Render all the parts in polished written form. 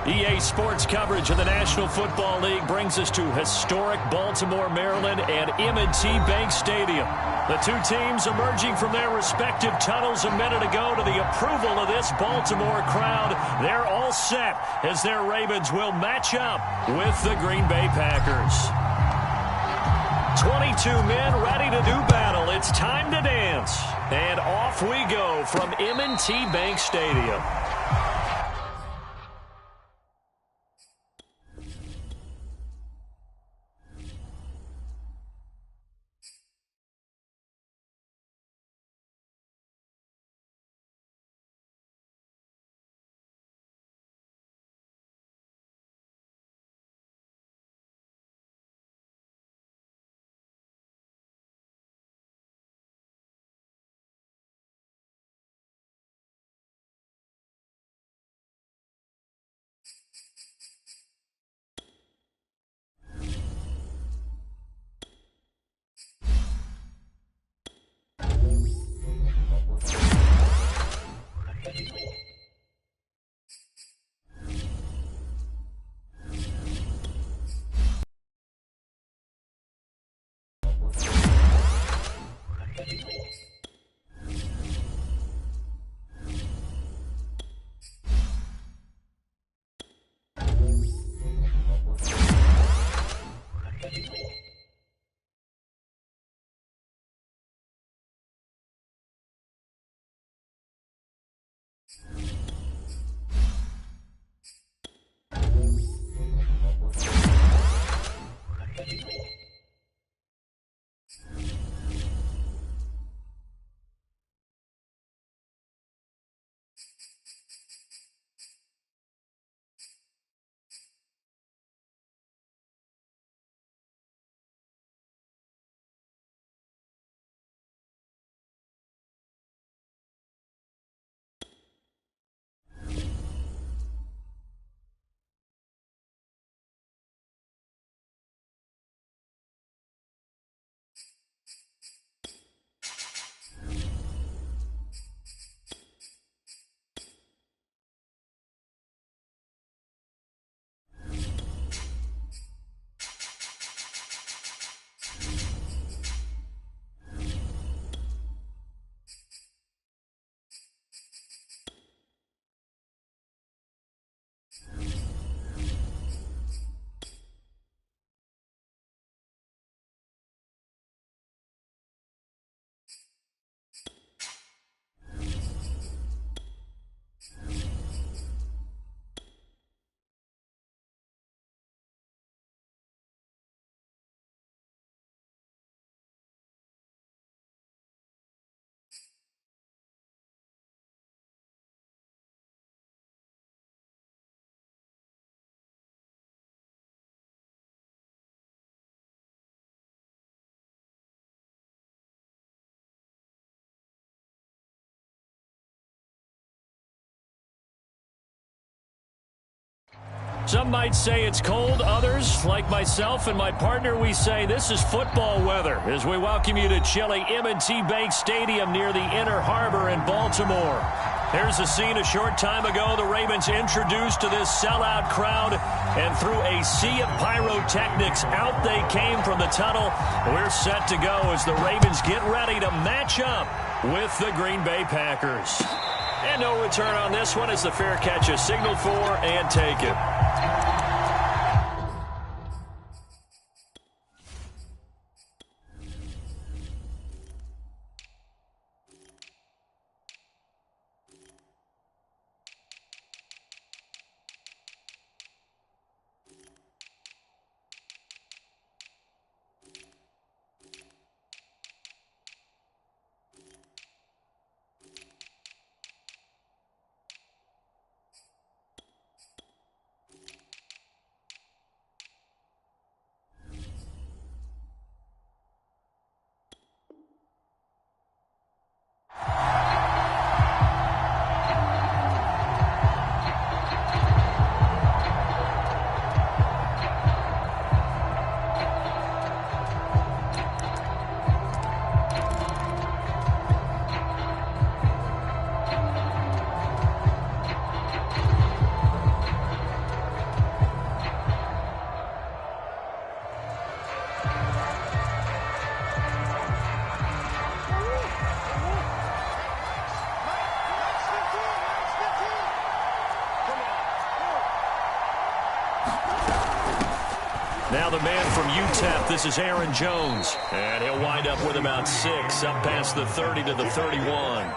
EA Sports coverage of the National Football League brings us to historic Baltimore, Maryland and M&T Bank Stadium. The two teams emerging from their respective tunnels a minute ago to the approval of this Baltimore crowd. They're all set as their Ravens will match up with the Green Bay Packers. 22 men ready to do battle. It's time to dance. And off we go from M&T Bank Stadium. Some might say it's cold. Others, like myself and my partner, we say this is football weather as we welcome you to chilly M&T Bank Stadium near the Inner Harbor in Baltimore. Here's a scene a short time ago. The Ravens introduced to this sellout crowd, and through a sea of pyrotechnics, out they came from the tunnel. We're set to go as the Ravens get ready to match up with the Green Bay Packers. And no return on this one as the fair catch is signaled for and taken. UTEP, this is Aaron Jones. And he'll wind up with about 6, up past the 30 to the 31.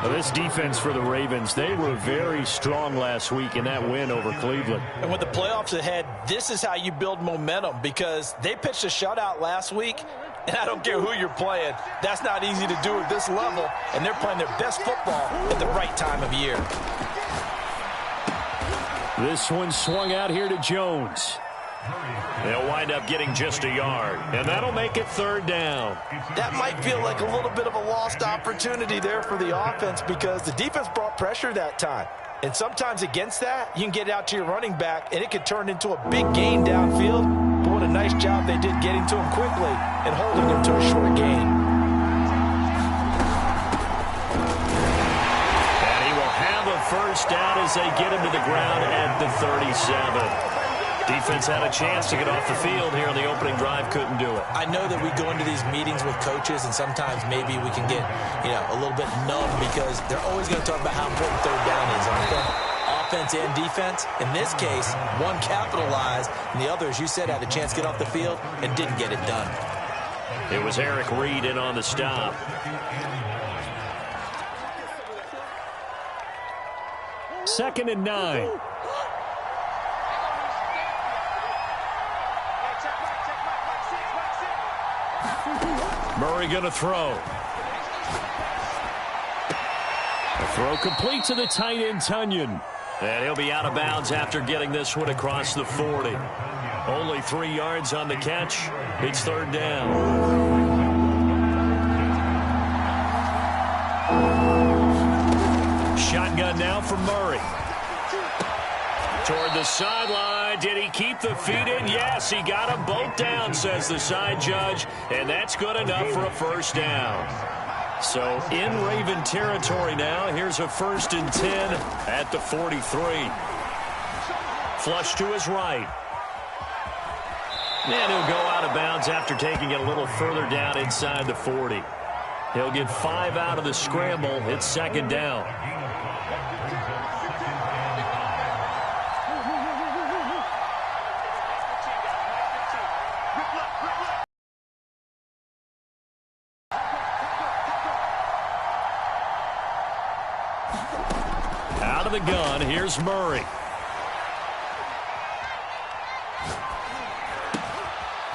Well, this defense for the Ravens, they were very strong last week in that win over Cleveland. And with the playoffs ahead, this is how you build momentum, because they pitched a shutout last week, and I don't care who you're playing. That's not easy to do at this level, and they're playing their best football at the right time of year. This one swung out here to Jones. They'll wind up getting just a yard, and that'll make it 3rd down. That might feel like a little bit of a lost opportunity there for the offense, because the defense brought pressure that time. And sometimes against that, you can get out to your running back, and it could turn into a big gain downfield. But what a nice job they did getting to him quickly and holding him to a short gain. And he will have a first down as they get him to the ground at the 37. Defense had a chance to get off the field here on the opening drive, couldn't do it. I know that we go into these meetings with coaches, and sometimes maybe we can get, a little bit numb, because they're always going to talk about how important 3rd down is, aren't they? Offense and defense. In this case, one capitalized, and the other, as you said, had a chance to get off the field and didn't get it done. It was Eric Reed in on the stop. Second and 9. Murray going to throw. The throw complete to the tight end, Tunyon. And he'll be out of bounds after getting this one across the 40. Only 3 yards on the catch. It's 3rd down. Shotgun now for Murray. Toward the sideline. Did he keep the feet in? Yes, he got them both down, says the side judge. And that's good enough for a first down. So in Raven territory now. Here's a 1st and 10 at the 43. Flush to his right. And he'll go out of bounds after taking it a little further down inside the 40. He'll get 5 out of the scramble. It's 2nd down. Out of the gun, here's Murray.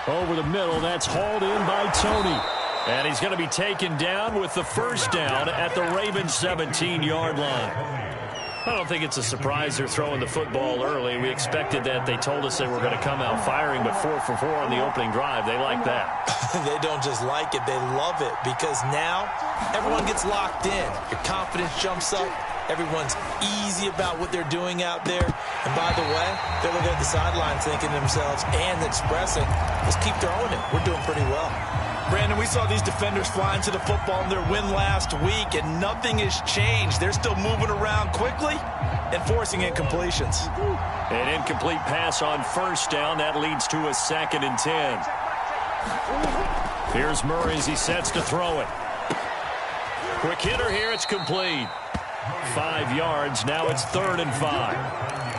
Over the middle, that's hauled in by Tony. And he's going to be taken down with the first down at the Ravens 17-yard line. I don't think it's a surprise they're throwing the football early. We expected that. They told us they were going to come out firing, but 4 for 4 on the opening drive. They like that. They don't just like it, they love it, because now everyone gets locked in. Your confidence jumps up. Everyone's easy about what they're doing out there. And by the way, they're looking at the sidelines thinking to themselves and expressing, let's keep throwing it. We're doing pretty well. Brandon, we saw these defenders flying to the football in their win last week, and nothing has changed. They're still moving around quickly and forcing incompletions. An incomplete pass on first down. That leads to a 2nd and 10. Here's Murray as he sets to throw it. Quick hitter here. It's complete. 5 yards. Now it's 3rd and 5.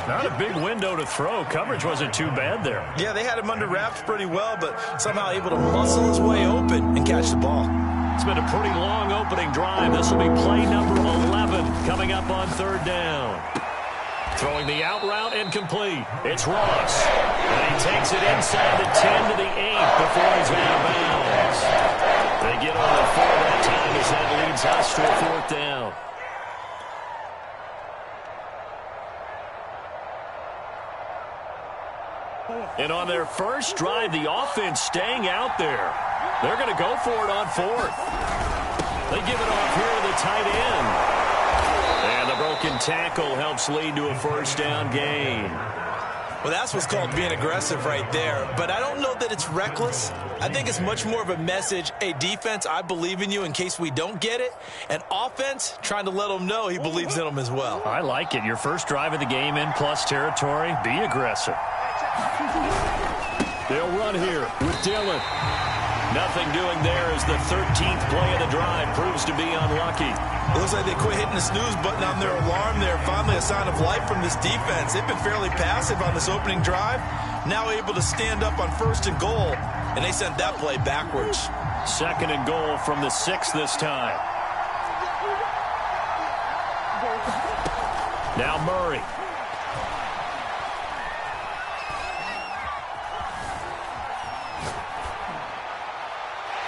Not a big window to throw. Coverage wasn't too bad there. Yeah, they had him under wraps pretty well, but somehow able to muscle his way open and catch the ball. It's been a pretty long opening drive. This will be play number 11 coming up on 3rd down. Throwing the out route incomplete. It's Ross. And he takes it inside the 10 to the 8 before he's out of bounds. They get on the 4 that time as that leads us to a 4th down. And on their first drive, the offense staying out there. They're going to go for it on 4th. They give it off here to the tight end. And the broken tackle helps lead to a first down gain. Well, that's what's called being aggressive right there. But I don't know that it's reckless. I think it's much more of a message, hey, defense, I believe in you in case we don't get it. And offense, trying to let them know he believes in them as well. I like it. Your first drive of the game in plus territory, be aggressive. They'll run here with Dillon. Nothing doing there as the 13th play of the drive proves to be unlucky. It looks like they quit hitting the snooze button on their alarm there. Finally a sign of life from this defense. They've been fairly passive on this opening drive. now able to stand up on 1st and goal, and they sent that play backwards. 2nd and goal from the 6 this time. Now Murray.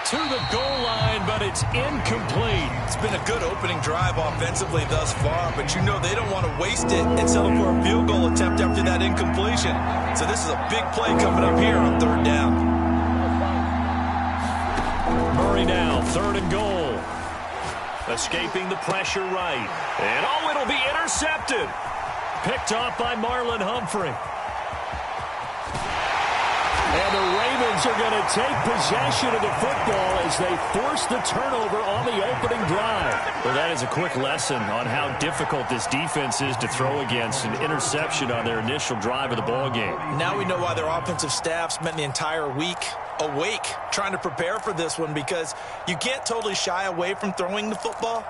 To the goal line, but it's incomplete. It's been a good opening drive offensively thus far, but you know they don't want to waste it and settle for a field goal attempt after that incompletion. So this is a big play coming up here on 3rd down. Murray now, 3rd and goal. Escaping the pressure right. And oh, it'll be intercepted. Picked off by Marlon Humphrey. And the Ravens are going to take possession of the football as they force the turnover on the opening drive. Well, that is a quick lesson on how difficult this defense is to throw against an interception on their initial drive of the ballgame. Now we know why their offensive staff spent the entire week awake trying to prepare for this one, because you can't totally shy away from throwing the football.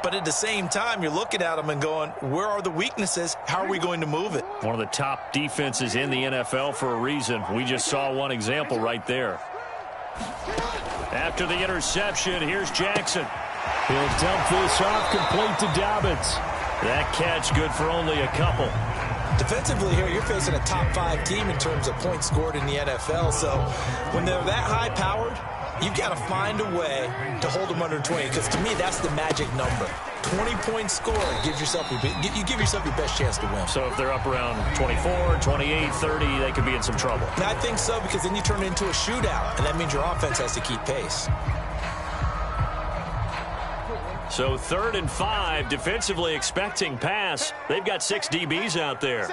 But at the same time, you're looking at them and going, where are the weaknesses? How are we going to move it? One of the top defenses in the NFL for a reason. We just saw one example right there. After the interception, here's Jackson. He'll dump this off complete to Dobbins. That catch good for only a couple. Defensively here, you're facing a top 5 team in terms of points scored in the NFL. So when they're that high-powered, you've got to find a way to hold them under 20, because to me, that's the magic number. 20-point score gives yourself you give yourself your best chance to win. So if they're up around 24, 28, 30, they could be in some trouble. I think so, because then you turn it into a shootout, and that means your offense has to keep pace. So 3rd and 5, defensively expecting pass. They've got 6 DBs out there.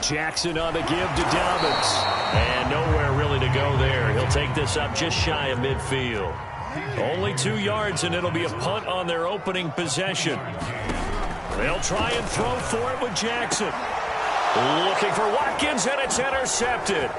Jackson on the give to Dobbins. And nowhere really to go there. He'll take this up just shy of midfield. Only 2 yards, and it'll be a punt on their opening possession. They'll try and throw for it with Jackson. Looking for Watkins, and it's intercepted.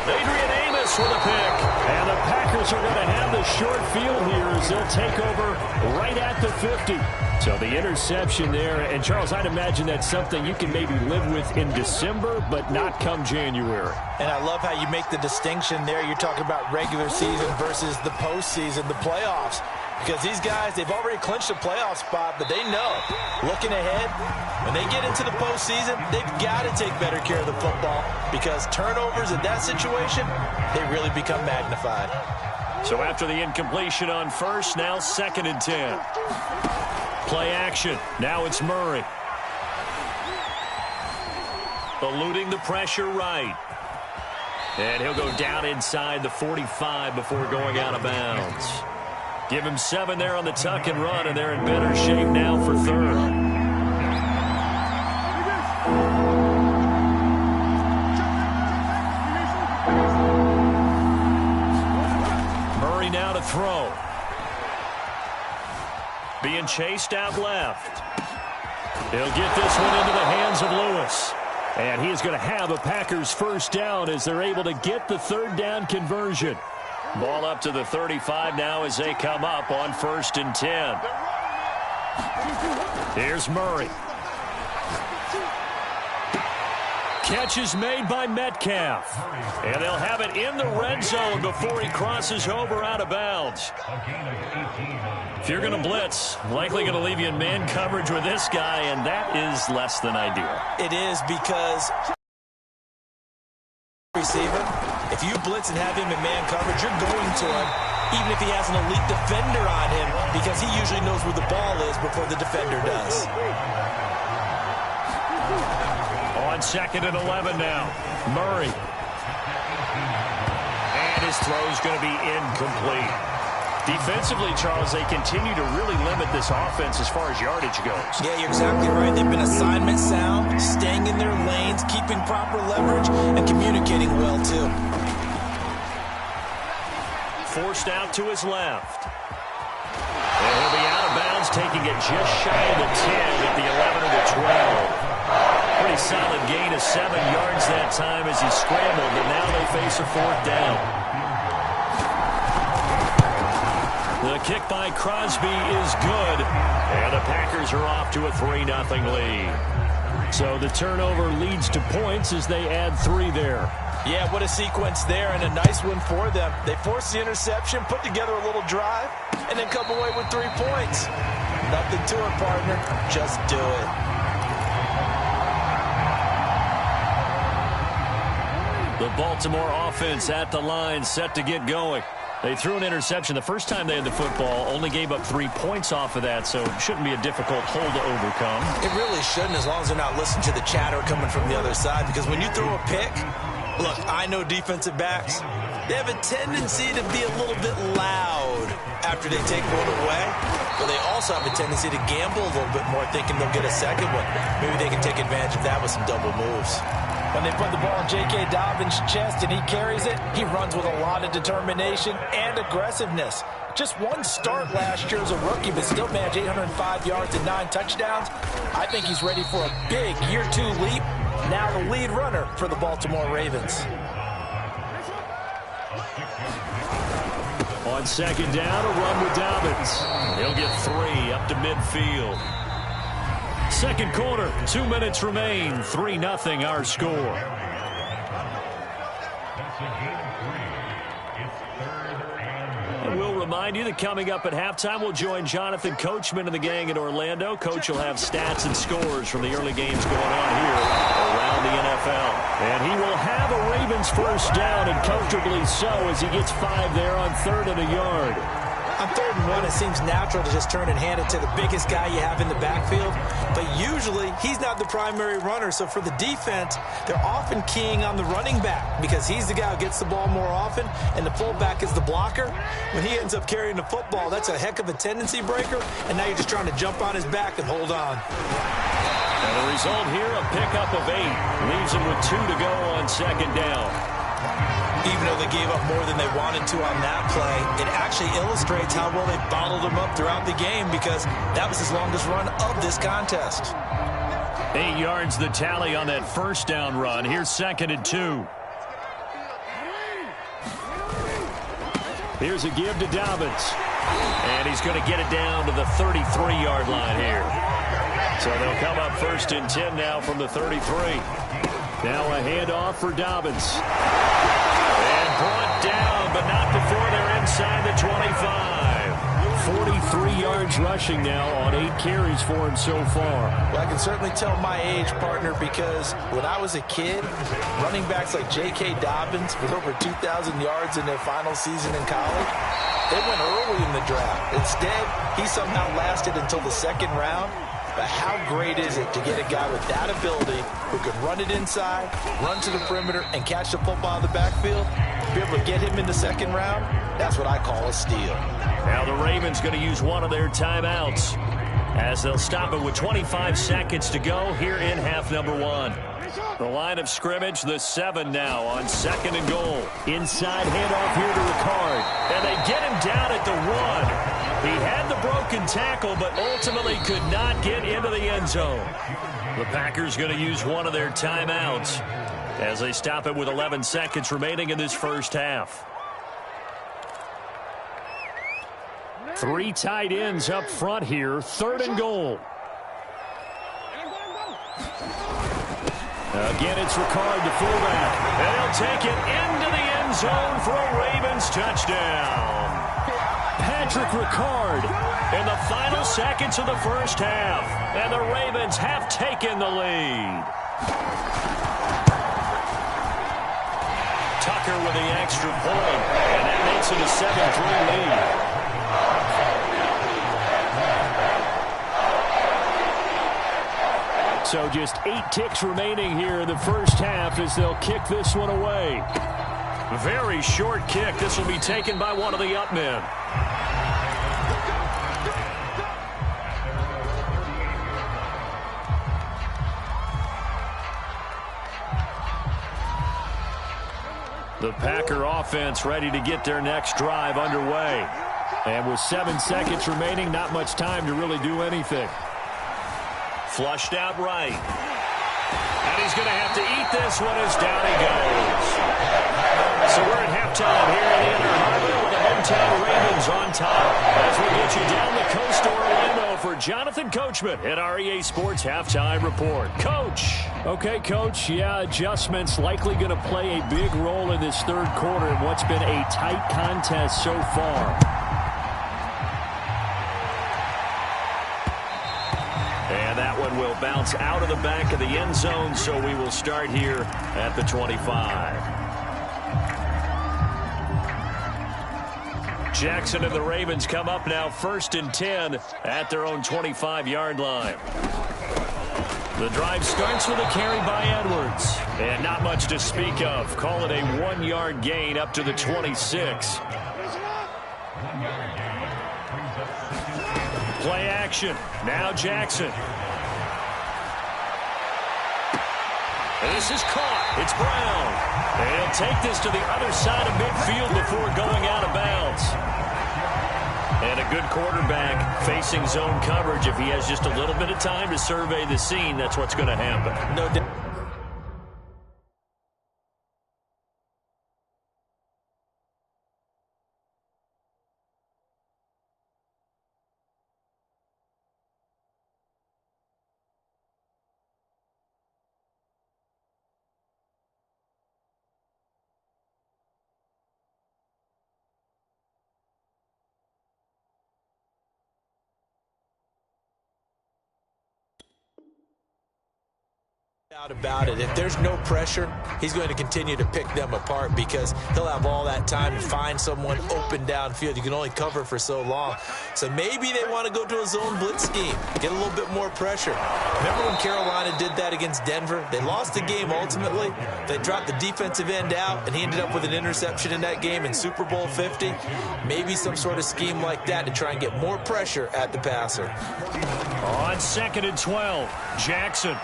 Adrian Amos with a pick. And the Packers are going to have the short field here as they'll take over right at the 50. So the interception there. And, Charles, I'd imagine that's something you can maybe live with in December, but not come January. And I love how you make the distinction there. You're talking about regular season versus the postseason, the playoffs. Because these guys, they've already clinched a playoff spot, but they know, looking ahead, when they get into the postseason, they've got to take better care of the football, because turnovers in that situation, they really become magnified. So after the incompletion on 1st, now 2nd and 10. Play action. Now it's Murray. Eluding the pressure right. And he'll go down inside the 45 before going out of bounds. Give him 7 there on the tuck and run, and they're in better shape now for 3rd. Murray now to throw. Being chased out left. He'll get this one into the hands of Lewis. And he is going to have a Packers 1st down as they're able to get the 3rd down conversion. Ball up to the 35 now as they come up on 1st and 10. Here's Murray. Catch is made by Metcalf. And they'll have it in the red zone before he crosses over out of bounds. If you're going to blitz, likely going to leave you in man coverage with this guy, and that is less than ideal. It is, because receiver, if you blitz and have him in man coverage, you're going to him, even if he has an elite defender on him, because he usually knows where the ball is before the defender does. On 2nd and 11 now, Murray. And his throw's going to be incomplete. Defensively, Charles, they continue to really limit this offense as far as yardage goes. Yeah, you're exactly right. They've been assignment sound, staying in their lanes, keeping proper leverage, and communicating well, too. Forced out to his left. And he'll be out of bounds, taking it just shy of the 10 at the 11 or the 12. Pretty solid gain of 7 yards that time as he scrambled, but now they face a 4th down. The kick by Crosby is good, and the Packers are off to a 3-0 lead. So the turnover leads to points as they add 3 there. Yeah, what a sequence there, and a nice one for them. They forced the interception, put together a little drive, and then come away with 3 points. Nothing to it, partner. Just do it. The Baltimore offense at the line, set to get going. They threw an interception the first time they had the football, only gave up 3 points off of that, so it shouldn't be a difficult hole to overcome. It really shouldn't, as long as they're not listening to the chatter coming from the other side, because when you throw a pick, look, I know defensive backs, they have a tendency to be a little bit loud after they take one away, but they also have a tendency to gamble a little bit more, thinking they'll get a second one. Maybe they can take advantage of that with some double moves. When they put the ball in J.K. Dobbins' chest and he carries it, he runs with a lot of determination and aggressiveness. Just one start last year as a rookie, but still managed 805 yards and 9 touchdowns. I think he's ready for a big year 2 leap. Now the lead runner for the Baltimore Ravens. On second down, a run with Dobbins. He'll get 3 up to midfield. Second quarter, 2 minutes remain. 3-0 our score. And we'll remind you that coming up at halftime, we'll join Jonathan Coachman and the gang in Orlando. Coach will have stats and scores from the early games going on here around the NFL. And he will have a Ravens first down, and comfortably so, as he gets 5 there on 3rd and a yard. On 3rd and 1, it seems natural to just turn and hand it to the biggest guy you have in the backfield. But usually, he's not the primary runner. So for the defense, they're often keying on the running back because he's the guy who gets the ball more often, and the fullback is the blocker. When he ends up carrying the football, that's a heck of a tendency breaker, and now you're just trying to jump on his back and hold on. And the result here, a pickup of 8. Leaves him with 2 to go on second down. Even though they gave up more than they wanted to on that play, it actually illustrates how well they bottled him up throughout the game because that was his longest run of this contest. 8 yards the tally on that first down run. Here's 2nd and 2. Here's a give to Dobbins. And he's going to get it down to the 33-yard line here. So they'll come up 1st and 10 now from the 33. Now a handoff for Dobbins. Brought down, but not before they're inside the 25. 43 yards rushing now on 8 carries for him so far. Well, I can certainly tell my age, partner, because when I was a kid, running backs like J.K. Dobbins with over 2,000 yards in their final season in college, they went early in the draft. Instead, he somehow lasted until the 2nd round. But how great is it to get a guy with that ability who can run it inside, run to the perimeter, and catch the football in the backfield? Be able to get him in the 2nd round, that's what I call a steal. Now the Ravens going to use one of their timeouts as they'll stop it with 25 seconds to go here in half number 1. The line of scrimmage, the 7 now on 2nd and goal. Inside handoff here to Ricard. And they get him down at the 1. He had the broken tackle, but ultimately could not get into the end zone. The Packers going to use one of their timeouts as they stop it with 11 seconds remaining in this first half. 3 tight ends up front here, 3rd and goal. Again, it's Ricard, the fullback. And he'll take it into the end zone for a Ravens touchdown. Patrick Ricard in the final seconds of the first half. And the Ravens have taken the lead. Tucker with the extra point. And that makes it a 7-3 lead. So just 8 ticks remaining here in the first half as they'll kick this one away. Very short kick. This will be taken by one of the up men. The Packer offense ready to get their next drive underway. And with 7 seconds remaining, not much time to really do anything. Flushed out right. And he's going to have to eat this one as down he goes. So we're at halftime here in the Inner Harbor with the hometown Ravens on top as we get you down the coast to Orlando for Jonathan Coachman at our EA Sports Halftime Report. Coach. Okay, Coach. Yeah, adjustments likely going to play a big role in this third quarter in what's been a tight contest so far. And that one will bounce out of the back of the end zone, so we will start here at the 25. Jackson and the Ravens come up now 1st and 10 at their own 25-yard line. The drive starts with a carry by Edwards. And not much to speak of. Call it a 1-yard gain up to the 26. Play action. Now Jackson. This is caught. It's Brown. And he'll take this to the other side of midfield before going out of bounds. And a good quarterback facing zone coverage. If he has just a little bit of time to survey the scene, that's what's going to happen. No doubt. About it. If there's no pressure, he's going to continue to pick them apart because he'll have all that time to find someone open downfield. You can only cover for so long. So maybe they want to go to a zone blitz scheme, get a little bit more pressure. Remember when Carolina did that against Denver? They lost the game ultimately. They dropped the defensive end out, and he ended up with an interception in that game in Super Bowl 50. Maybe some sort of scheme like that to try and get more pressure at the passer. On 2nd and 12, Jackson.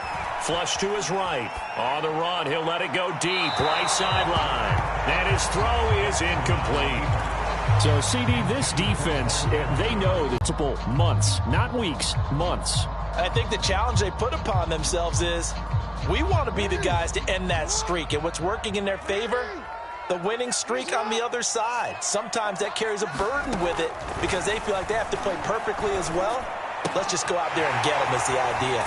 Flush to his right. On the run, he'll let it go deep. Right sideline. And his throw is incomplete. So, CD, this defense, they know that multiple months, not weeks, months. I think the challenge they put upon themselves is we want to be the guys to end that streak. And what's working in their favor? The winning streak on the other side. Sometimes that carries a burden with it because they feel like they have to play perfectly as well. Let's just go out there and get them is the idea.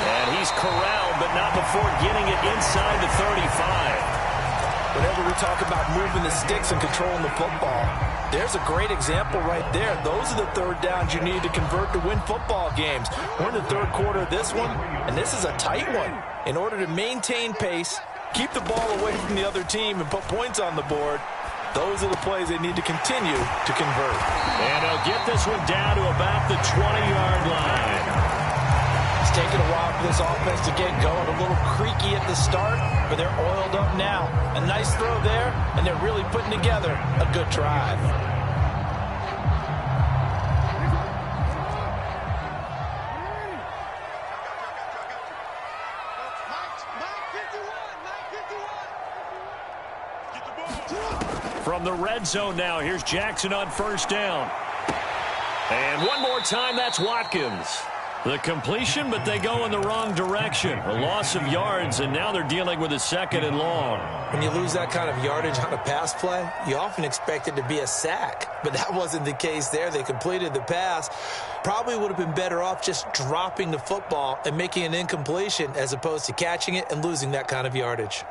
And he's corralled, but not before getting it inside the 35. Whenever we talk about moving the sticks and controlling the football, there's a great example right there. Those are the third downs you need to convert to win football games. We're in the third quarter of this one, and this is a tight one. In order to maintain pace, keep the ball away from the other team, and put points on the board, those are the plays they need to continue to convert. And he'll get this one down to about the 20-yard line. It's taken a while for this offense to get going. A little creaky at the start, but they're oiled up now. A nice throw there, and they're really putting together a good drive. From the red zone now, here's Jackson on 1st down. And one more time, that's Watkins. The completion, but they go in the wrong direction. A loss of yards, and now they're dealing with a 2nd and long. When you lose that kind of yardage on a pass play, you often expect it to be a sack. But that wasn't the case there. They completed the pass. Probably would have been better off just dropping the football and making an incompletion as opposed to catching it and losing that kind of yardage.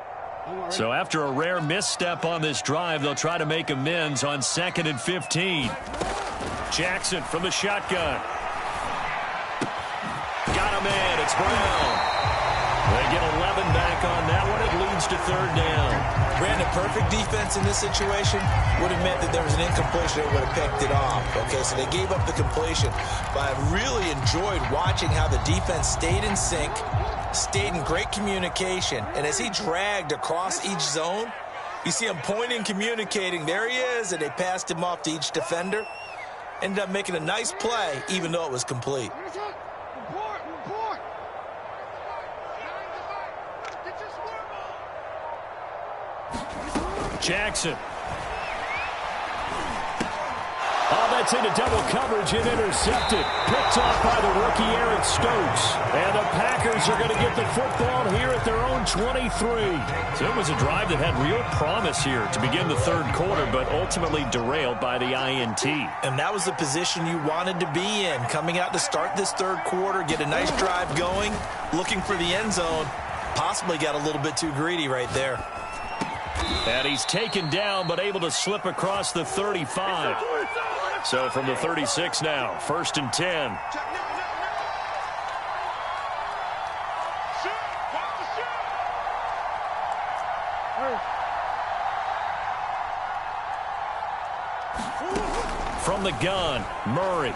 So after a rare misstep on this drive, they'll try to make amends on 2nd and 15. Jackson from the shotgun. Got a man. It's Brown. They get 11 back on that one. It leads to 3rd down. Brandon, perfect defense in this situation would have meant that there was an incompletion that would have picked it off. Okay, so they gave up the completion. But I really enjoyed watching how the defense stayed in sync, stayed in great communication. And as he dragged across each zone, you see him pointing, communicating. There he is, and they passed him off to each defender. Ended up making a nice play, even though it was complete. Jackson. Oh, that Gets into double coverage and intercepted. Picked off by the rookie Eric Stokes. And the Packers are going to get the football here at their own 23. So it was a drive that had real promise here to begin the third quarter, but ultimately derailed by the INT. And that was the position you wanted to be in. Coming out to start this third quarter, get a nice drive going, looking for the end zone. Possibly got a little bit too greedy right there. And he's taken down, but able to slip across the 35. So from the 36 now, 1st and 10. From the gun, Murray.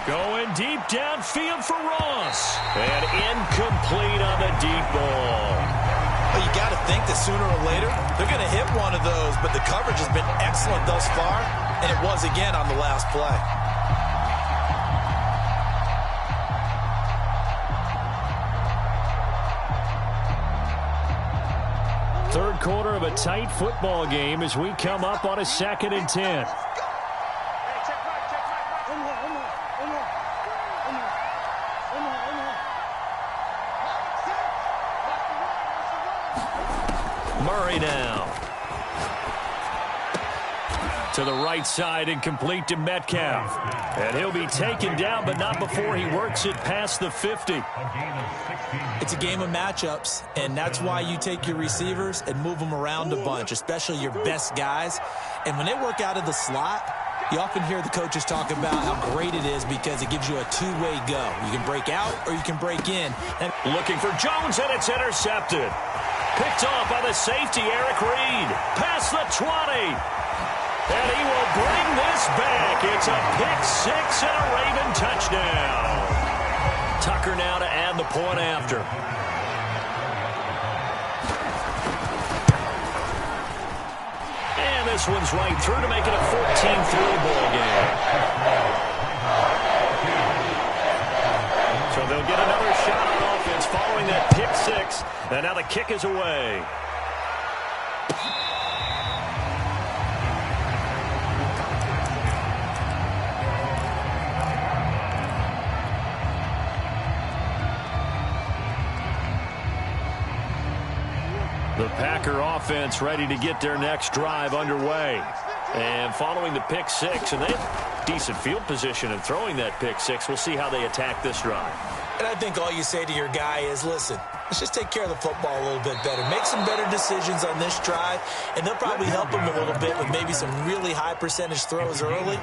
Going deep downfield for Ross. And incomplete on the deep ball. Well, you got to think that sooner or later they're going to hit one of those, but the coverage has been excellent thus far, and it was again on the last play. Third quarter of a tight football game as we come up on a 2nd and 10. Murray now. To the right side and complete to Metcalf. And he'll be taken down, but not before he works it past the 50. It's a game of matchups, and that's why you take your receivers and move them around a bunch, especially your best guys. And when they work out of the slot, you often hear the coaches talk about how great it is because it gives you a two-way go. You can break out or you can break in. And looking for Jones, and it's intercepted. Picked off by the safety, Eric Reed. Past the 20. And he will bring this back. It's a pick-6 and a Raven touchdown. Tucker now to add the point after. And this one's right through to make it a 14-3 ball game. So they'll get another shot on offense following that pick-6. And now the kick is away. The Packer offense ready to get their next drive underway. And following the pick-6, and they have decent field position in throwing that pick-6. We'll see how they attack this drive. And I think all you say to your guy is, listen, let's just take care of the football a little bit better. Make some better decisions on this drive, and they'll probably help him a little bit with maybe some really high percentage throws early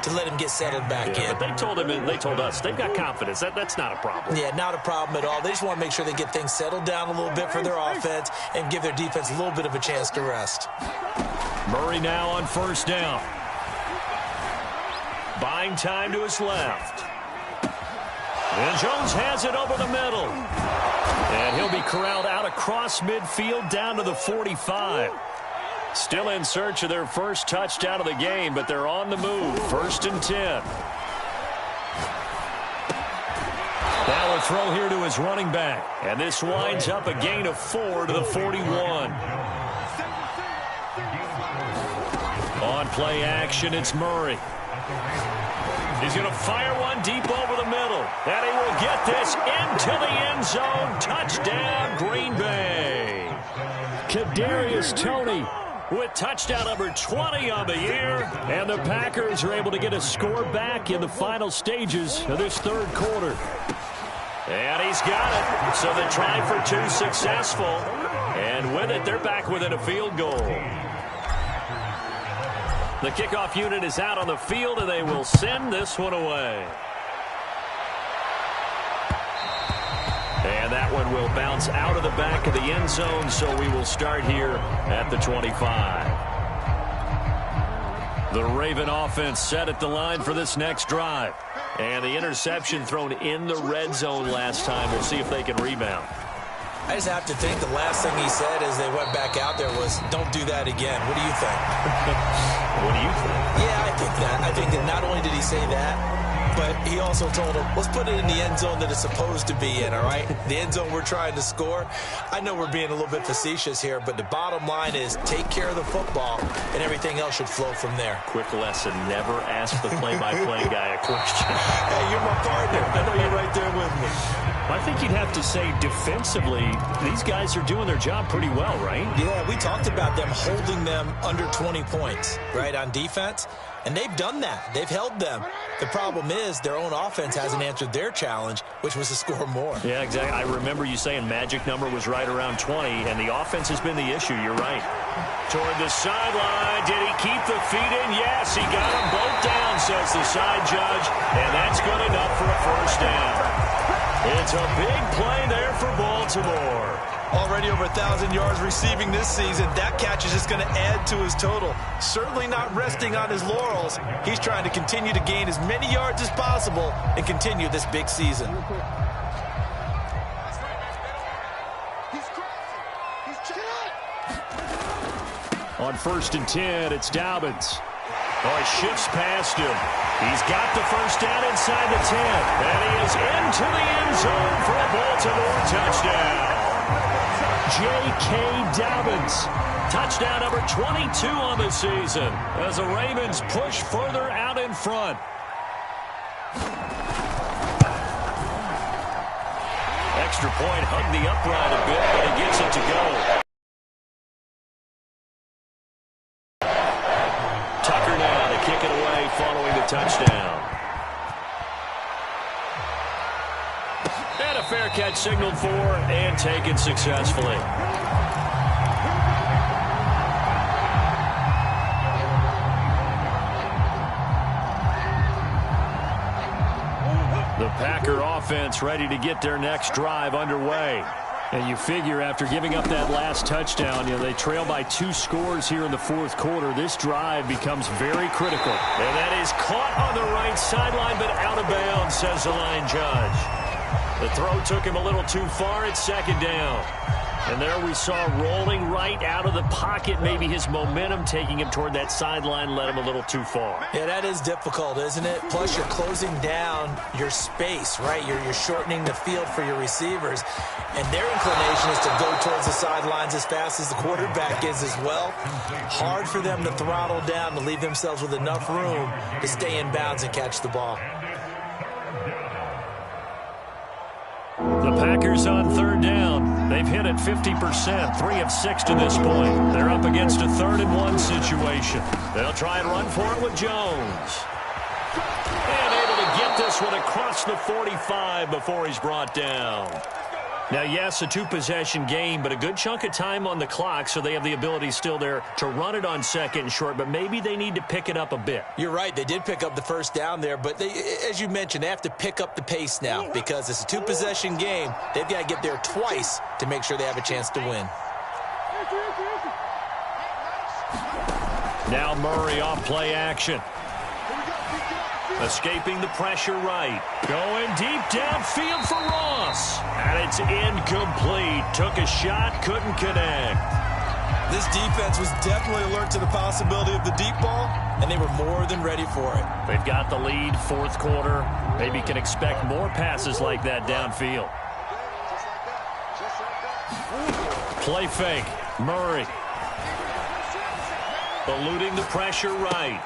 to let him get settled back in. But they told him, and they told us, they've got confidence. That's not a problem. Yeah, not a problem at all. They just want to make sure they get things settled down a little bit for their offense and give their defense a little bit of a chance to rest. Murray now on 1st down. Buying time to his left. And Jones has it over the middle. And he'll be corralled out across midfield down to the 45. Still in search of their first touchdown of the game, but they're on the move. 1st and 10. Now a throw here to his running back. And this winds up a gain of 4 to the 41. On play action, it's Murray. He's going to fire one deep over the middle. And he will get this into the end zone. Touchdown, Green Bay. Kadarius Toney with touchdown number 20 on the year. And the Packers are able to get a score back in the final stages of this third quarter. And he's got it. So the try for 2 successful. And with it, they're back within a field goal. The kickoff unit is out on the field, and they will send this one away. And that one will bounce out of the back of the end zone, so we will start here at the 25. The Raven offense set at the line for this next drive. And the interception thrown in the red zone last time. We'll see if they can rebound. I just have to think the last thing he said as they went back out there was, don't do that again. What do you think? What do you think? Yeah, I think that. I think that not only did he say that, but he also told him, let's put it in the end zone that it's supposed to be in, all right? The end zone we're trying to score. I know we're being a little bit facetious here, but the bottom line is take care of the football, and everything else should flow from there. Quick lesson, never ask the play-by-play guy a question. Hey, you're my partner. I know you're right there with me. I think you'd have to say defensively, these guys are doing their job pretty well, right? Yeah, we talked about them holding them under 20 points, right, on defense. And they've done that. They've held them. The problem is their own offense hasn't answered their challenge, which was to score more. Yeah, exactly. I remember you saying magic number was right around 20, and the offense has been the issue. You're right. Toward the sideline. Did he keep the feet in? Yes, he got them both down, says the side judge. And that's good enough for a first down. It's a big play there for Baltimore. Already over 1,000 yards receiving this season. That catch is just going to add to his total. Certainly not resting on his laurels. He's trying to continue to gain as many yards as possible and continue this big season. On 1st and 10, it's Dobbins. Oh, he shifts past him. He's got the first down inside the 10. And he is into the end zone for a Baltimore touchdown. J.K. Dobbins. Touchdown number 22 on the season as the Ravens push further out in front. Extra point hugged the upright a bit, but he gets it to go. Tucker now to kick it away following the touchdown. And a fair catch signaled for and taken successfully. The Packer offense ready to get their next drive underway. And you figure after giving up that last touchdown, they trail by 2 scores here in the 4th quarter. This drive becomes very critical. And that is caught on the right sideline, but out of bounds, says the line judge. The throw took him a little too far. It's 2nd down. And there we saw rolling right out of the pocket. Maybe his momentum taking him toward that sideline led him a little too far. Yeah, that is difficult, isn't it? Plus, you're closing down your space, right? You're shortening the field for your receivers. And their inclination is to go towards the sidelines as fast as the quarterback is as well. Hard for them to throttle down to leave themselves with enough room to stay in bounds and catch the ball. The Packers on 3rd down. They've hit it 50%, 3 of 6 to this point. They're up against a 3rd and 1 situation. They'll try and run for it with Jones. And able to get this one across the 45 before he's brought down. Now, yes, a 2-possession game, but a good chunk of time on the clock, so they have the ability still there to run it on 2nd and short, but maybe they need to pick it up a bit. You're right. They did pick up the first down there, but they, as you mentioned, they have to pick up the pace now because it's a 2-possession game. They've got to get there twice to make sure they have a chance to win. Now Murray off play action. Escaping the pressure right. Going deep downfield for Ross. And it's incomplete. Took a shot, couldn't connect. This defense was definitely alert to the possibility of the deep ball, and they were more than ready for it. They've got the lead, 4th quarter. Maybe can expect more passes like that downfield. Play fake. Murray. Eluding the pressure right.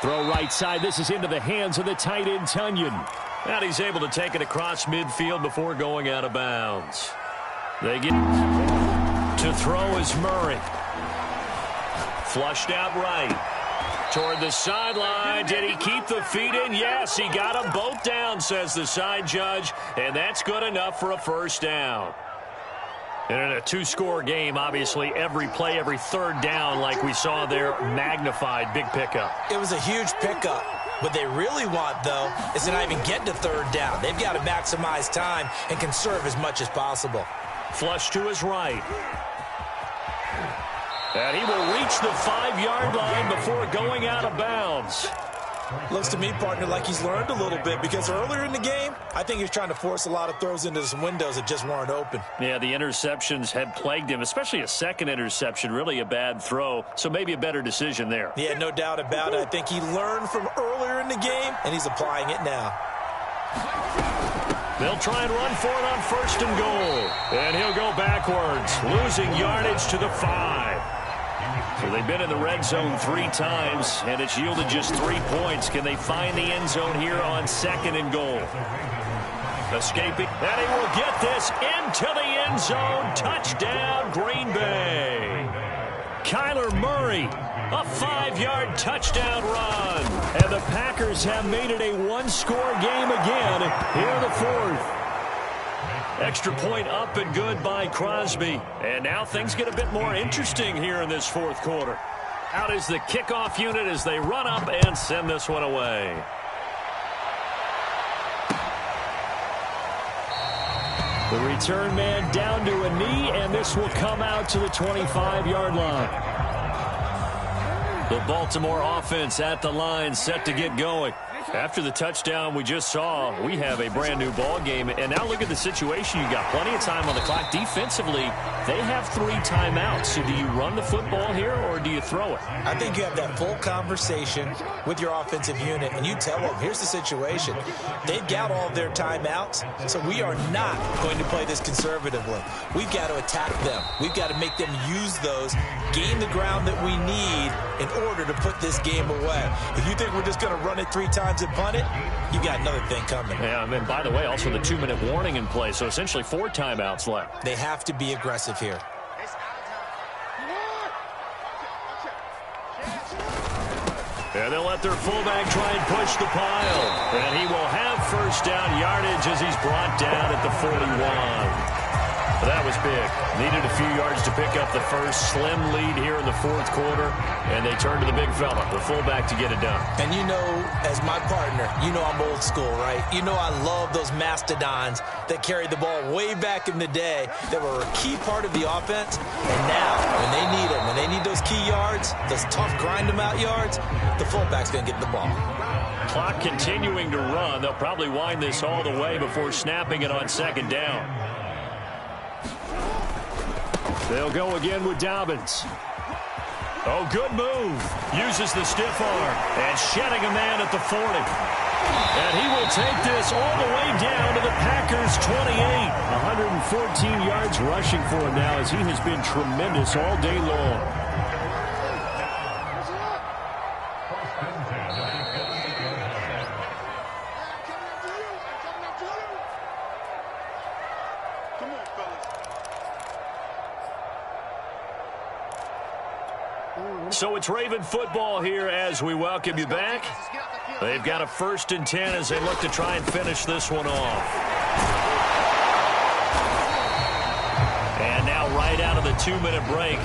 Throw right side. This is into the hands of the tight end, Tunyon. And he's able to take it across midfield before going out of bounds. They get to throw is Murray. Flushed out right. Toward the sideline. Did he keep the feet in? Yes, he got them both down, says the side judge. And that's good enough for a first down. And in a 2-score game, obviously, every play, every 3rd down, like we saw there, magnified. Big pickup. It was a huge pickup. What they really want, though, is to not even get to 3rd down. They've got to maximize time and conserve as much as possible. Flush to his right. And he will reach the 5-yard line before going out of bounds. Looks to me, partner, like he's learned a little bit, because earlier in the game, I think he was trying to force a lot of throws into some windows that just weren't open. Yeah, the interceptions had plagued him, especially a second interception, really a bad throw, so maybe a better decision there. Yeah, no doubt about it. I think he learned from earlier in the game, and he's applying it now. They'll try and run for it on 1st and goal. And he'll go backwards, losing yardage to the 5. So they've been in the red zone 3 times, and it's yielded just 3 points. Can they find the end zone here on 2nd and goal? Escaping, and he will get this into the end zone. Touchdown, Green Bay. Kyler Murray, a 5-yard touchdown run. And the Packers have made it a 1-score game again here in the 4th. Extra point up and good by Crosby. And now things get a bit more interesting here in this 4th quarter. Out is the kickoff unit as they run up and send this one away. The return man down to a knee, and this will come out to the 25-yard line. The Baltimore offense at the line, set to get going. After the touchdown we just saw, we have a brand-new ball game. And now look at the situation. You got plenty of time on the clock. Defensively, they have 3 timeouts. So do you run the football here, or do you throw it? I think you have that full conversation with your offensive unit, and you tell them, here's the situation. They've got all of their timeouts, so we are not going to play this conservatively. We've got to attack them. We've got to make them use those, gain the ground that we need in order to put this game away. If you think we're just going to run it 3 times and punt it, you got another thing coming. Yeah, and by the way, also the 2-minute warning in play, so essentially 4 timeouts left. They have to be aggressive here. And they'll let their fullback try and push the pile. And he will have 1st down yardage as he's brought down at the 41. That was big. Needed a few yards to pick up the first. Slim lead here in the 4th quarter. And they turn to the big fella, the fullback, to get it done. And you know, as my partner, you know I'm old school, right? You know I love those mastodons that carried the ball way back in the day that were a key part of the offense. And now, when they need them, when they need those key yards, those tough grind-them-out yards, the fullback's going to get the ball. Clock continuing to run. They'll probably wind this all the way before snapping it on 2nd down. They'll go again with Dobbins. Oh, good move. Uses the stiff arm. And shedding a man at the 40. And he will take this all the way down to the Packers' 28. 114 yards rushing for him now, as he has been tremendous all day long. So it's Raven football here as we welcome you back. They've got a 1st and 10 as they look to try and finish this one off. And now right out of the 2-minute break,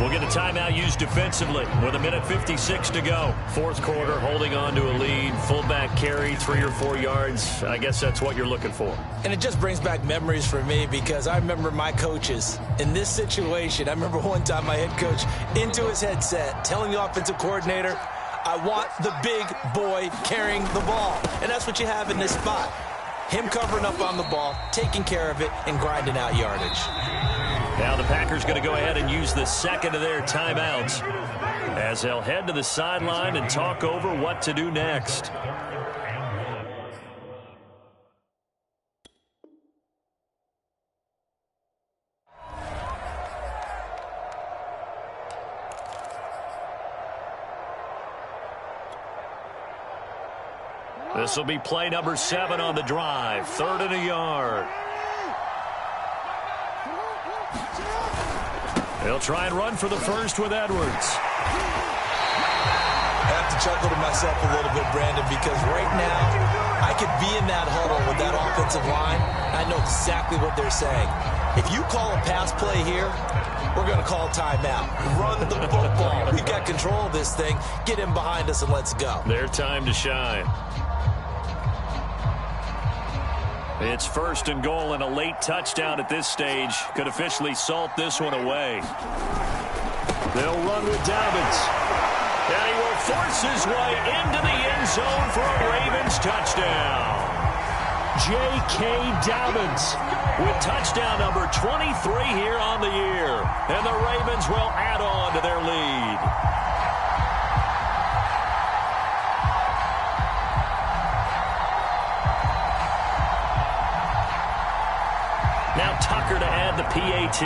we'll get a timeout used defensively with 1:56 to go. 4th quarter, holding on to a lead. Fullback carry, 3 or 4 yards. I guess that's what you're looking for. And it just brings back memories for me, because I remember my coaches in this situation. I remember one time my head coach into his headset telling the offensive coordinator, I want the big boy carrying the ball. And that's what you have in this spot. Him covering up on the ball, taking care of it, and grinding out yardage. Now the Packers going to go ahead and use the 2nd of their timeouts as they'll head to the sideline and talk over what to do next. This will be play number 7 on the drive. 3rd and a yard. They'll try and run for the first with Edwards. I have to chuckle to myself a little bit, Brandon, because right now I could be in that huddle with that offensive line. I know exactly what they're saying. If you call a pass play here, we're going to call timeout. Run the football. We've got control of this thing. Get him behind us and let's go. Their time to shine. It's 1st and goal, and a late touchdown at this stage could officially salt this one away. They'll run with Dobbins. And he will force his way into the end zone for a Ravens touchdown. J.K. Dobbins with touchdown number 23 here on the year. And the Ravens will add on to their lead. Now Tucker to add the PAT.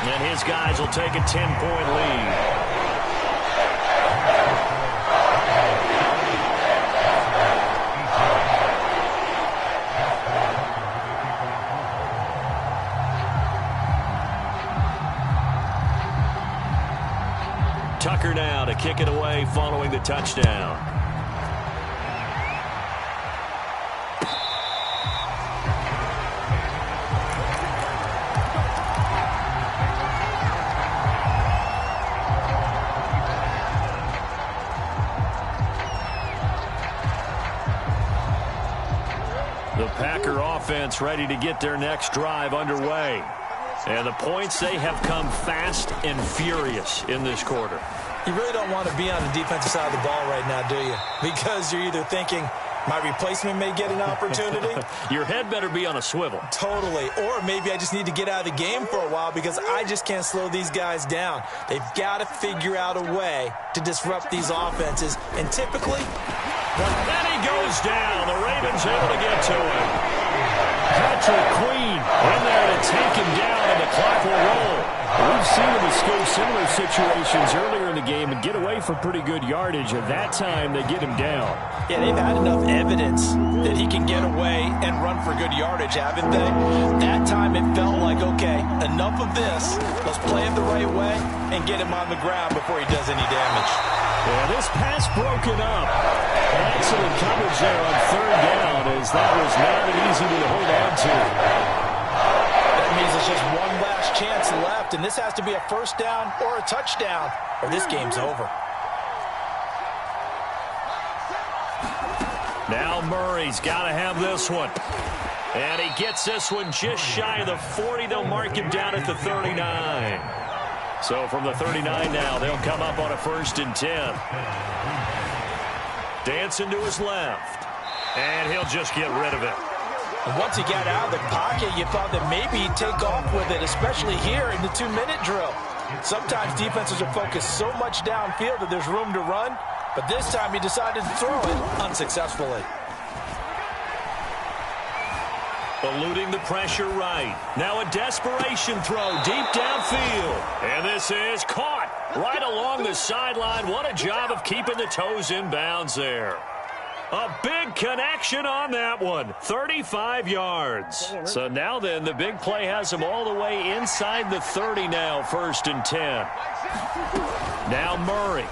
And his guys will take a 10-point lead. Tucker now to kick it away following the touchdown. The Packer offense ready to get their next drive underway. And the points, they have come fast and furious in this quarter. You really don't want to be on the defensive side of the ball right now, do you? Because you're either thinking, my replacement may get an opportunity. Your head better be on a swivel. Totally. Or maybe I just need to get out of the game for a while because I just can't slow these guys down. They've got to figure out a way to disrupt these offenses. And typically, then he goes down. The Ravens able to get to him. Patrick Queen in there to take him down, and the clock will roll. We've seen him escape similar situations earlier in the game and get away for pretty good yardage. At that time, they get him down. Yeah, they've had enough evidence that he can get away and run for good yardage, haven't they? That time it felt like, okay, enough of this. Let's play it the right way and get him on the ground before he does any damage. Yeah, this pass broken up. Excellent coverage there on third down, as that was not an easy one to hold on to. That means it's just one last chance left, and this has to be a first down or a touchdown, or this game's over. Now Murray's got to have this one. And he gets this one just shy of the 40. They'll mark him down at the 39. So from the 39 now, they'll come up on a 1st and 10. Dancing to his left. And he'll just get rid of it. And once he got out of the pocket, you thought that maybe he'd take off with it, especially here in the 2-minute drill. Sometimes defenses are focused so much downfield that there's room to run, but this time he decided to throw it unsuccessfully. Eluding the pressure right. Now a desperation throw deep downfield. And this is caught right along the sideline. What a job of keeping the toes in bounds there. A big connection on that one. 35 yards. So now then, the big play has him all the way inside the 30 now, 1st and 10. Now Murray.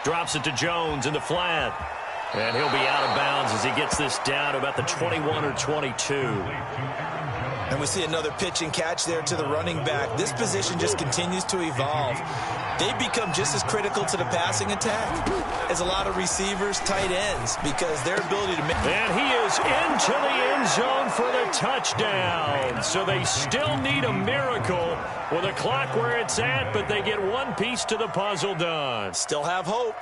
Drops it to Jones in the flat. And he'll be out of bounds as he gets this down to about the 21 or 22. And we see another pitch and catch there to the running back. This position just continues to evolve. They become just as critical to the passing attack as a lot of receivers, tight ends, because their ability to make... And he is into the end zone for the touchdown. So they still need a miracle with a clock where it's at, but they get one piece to the puzzle done. Still have hope.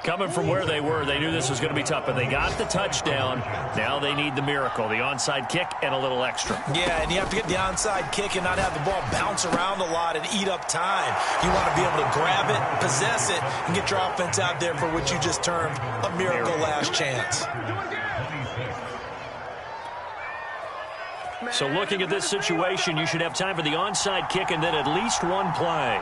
Coming from where they were, they knew this was going to be tough, but they got the touchdown. Now they need the miracle, the onside kick and a little extra. Yeah, and you have to get the onside kick and not have the ball bounce around a lot and eat up time. You want to be able to grab it, possess it, and get your offense out there for what you just termed a miracle last chance. So looking at this situation, you should have time for the onside kick and then at least one play.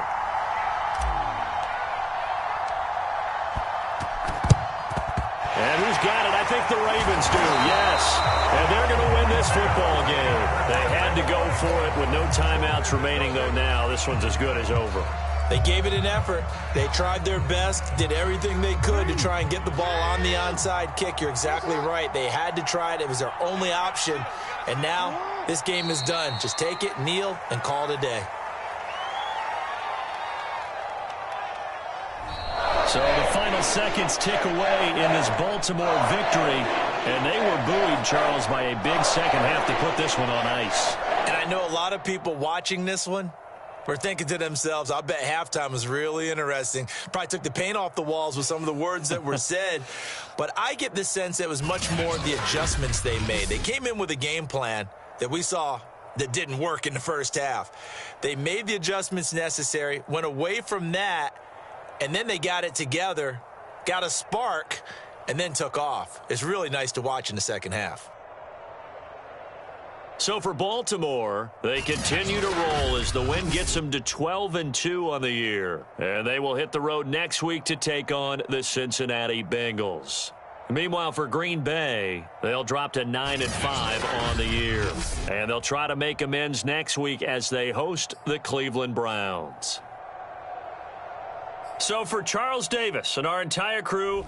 And who's got it? I think the Ravens do, yes. And they're going to win this football game. They had to go for it with no timeouts remaining, though now this one's as good as over. They gave it an effort. They tried their best, did everything they could to try and get the ball on the onside kick. You're exactly right. They had to try it. It was their only option. And now this game is done. Just take it, kneel, and call it a day. So the final seconds tick away in this Baltimore victory. And they were buoyed, Charles, by a big second half to put this one on ice. And I know a lot of people watching this one were thinking to themselves, I bet halftime was really interesting. Probably took the paint off the walls with some of the words that were said. But I get the sense that it was much more the adjustments they made. They came in with a game plan that we saw that didn't work in the first half. They made the adjustments necessary, went away from that, and then they got it together, got a spark, and then took off. It's really nice to watch in the second half. So for Baltimore, they continue to roll as the win gets them to 12-2 on the year. And they will hit the road next week to take on the Cincinnati Bengals. Meanwhile, for Green Bay, they'll drop to 9-5 on the year. And they'll try to make amends next week as they host the Cleveland Browns. So for Charles Davis and our entire crew,